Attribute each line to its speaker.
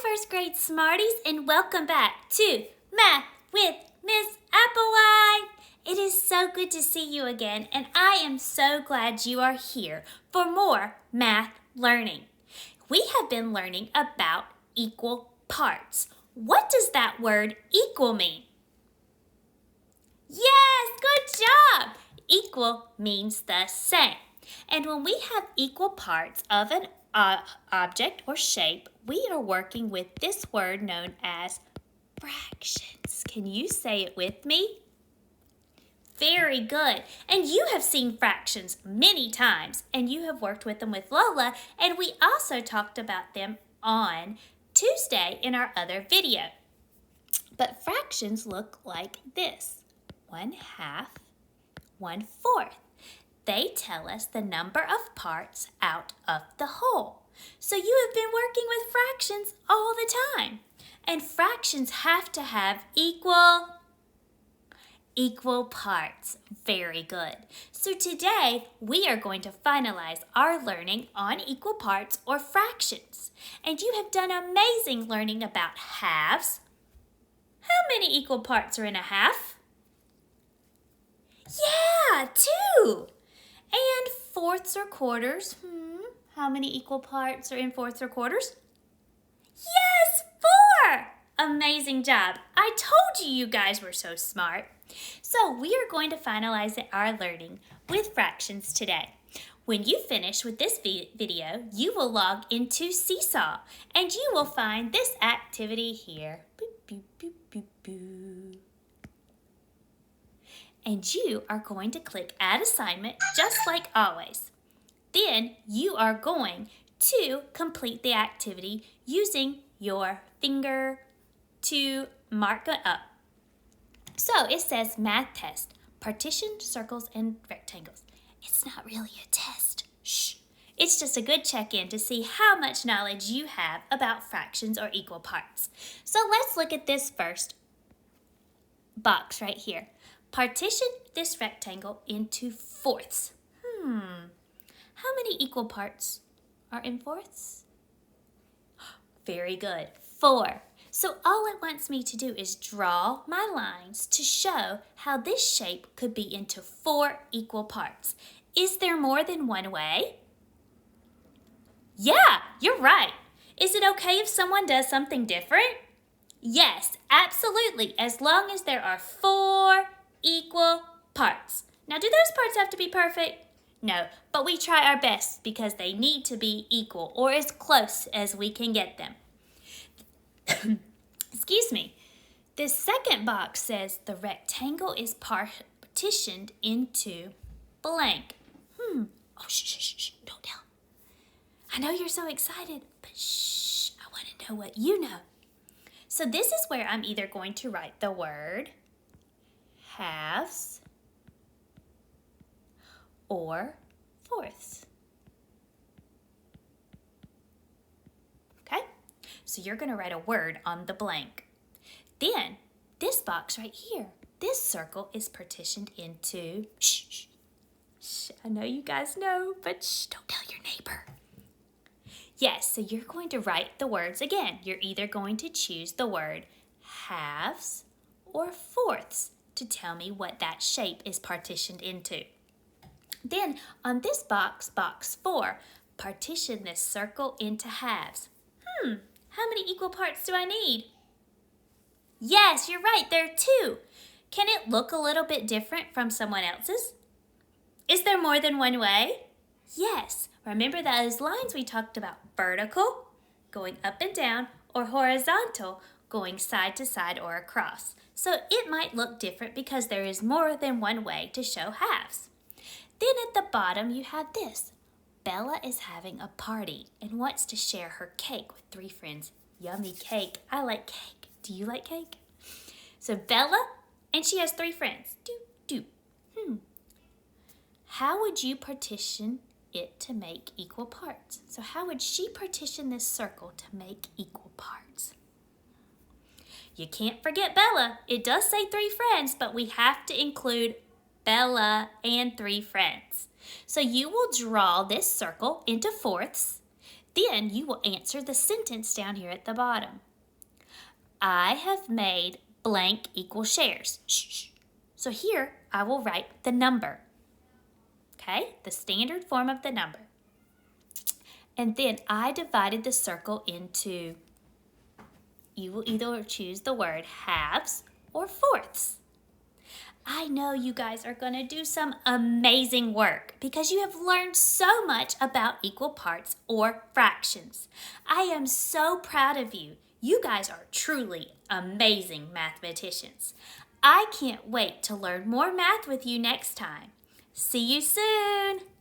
Speaker 1: first grade Smarties, and welcome back to Math with Miss Applewhite. It is so good to see you again, and I am so glad you are here for more math learning. We have been learning about equal parts. What does that word equal mean? Yes, good job! Equal means the same. And when we have equal parts of an object or shape, we are working with this word known as fractions. Can you say it with me? Very good. And you have seen fractions many times, and you have worked with them with Lola, and we also talked about them on Tuesday in our other video. But fractions look like this: 1/2, 1/4. They tell us the number of parts out of the whole. So you have been working with fractions all the time. And fractions have to have equal parts. Very good. So today we are going to finalize our learning on equal parts or fractions. And you have done amazing learning about halves. How many equal parts are in a half? Yeah, 2. And fourths or quarters. How many equal parts are in fourths or quarters? Yes, 4. Amazing job. I told you guys were so smart. So we are going to finalize our learning with fractions today. When you finish with this video, you will log into Seesaw and you will find this activity here. Boop, boop, boop, boop, boop. And you are going to click Add Assignment just like always. Then you are going to complete the activity using your finger to mark it up. So it says Math Test, partitioned circles and rectangles. It's not really a test. Shh. It's just a good check-in to see how much knowledge you have about fractions or equal parts. So let's look at this first box right here. Partition this rectangle into fourths. How many equal parts are in fourths? Very good, 4. So all it wants me to do is draw my lines to show how this shape could be into 4 equal parts. Is there more than one way? Yeah, you're right. Is it okay if someone does something different? Yes, absolutely, as long as there are 4 equal parts. Now, do those parts have to be perfect? No, but we try our best because they need to be equal or as close as we can get them. Excuse me. This second box says the rectangle is partitioned into blank. Oh, shh, don't tell. I know you're so excited, but shh, I want to know what you know. So this is where I'm either going to write the word halves or fourths. Okay? So you're going to write a word on the blank. Then, this box right here, this circle is partitioned into, shh, I know you guys know, but shh, don't tell your neighbor. Yes, so you're going to write the words again. You're either going to choose the word halves or fourths to tell me what that shape is partitioned into. Then on this box, box 4, partition this circle into halves. How many equal parts do I need? Yes, you're right, there are 2. Can it look a little bit different from someone else's? Is there more than one way? Yes, remember those lines we talked about, vertical, going up and down, or horizontal, going side to side or across. So it might look different because there is more than one way to show halves. Then at the bottom you have this. Bella is having a party and wants to share her cake with 3 friends. Yummy cake. I like cake. Do you like cake? So Bella, and she has 3 friends. How would you partition it to make equal parts? So how would she partition this circle to make equal parts? You can't forget Bella. It does say 3 friends, but we have to include Bella and 3 friends. So you will draw this circle into fourths. Then you will answer the sentence down here at the bottom. I have made blank equal shares. Shh, shh. So here I will write the number. Okay, the standard form of the number. And then I divided the circle into, you will either choose the word halves or fourths. I know you guys are going to do some amazing work because you have learned so much about equal parts or fractions. I am so proud of you. You guys are truly amazing mathematicians. I can't wait to learn more math with you next time. See you soon!